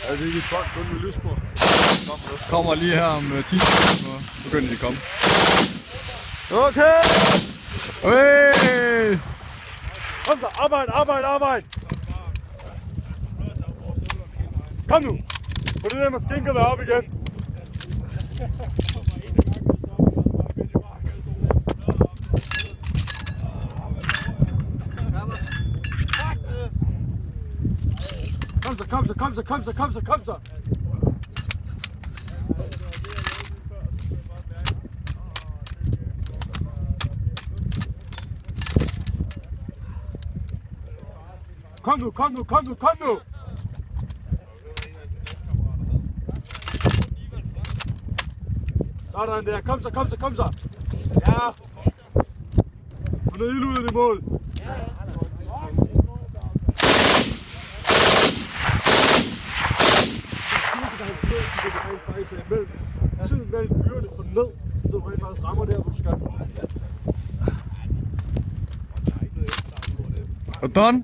Er det ikke kun med lysspor? Kommer lige her om 10 sekunder, så begynder de at komme. Okay! Hey! Kom så, arbejd! Kom nu! Få det der maskinkerne op igen! Kom så! Kom nu! Sådan der, kom så! Ja! Få noget ild ud af det mål! Tiden mellem byrene for ned, så du rent faktisk rammer der, hvor du skal. Og done?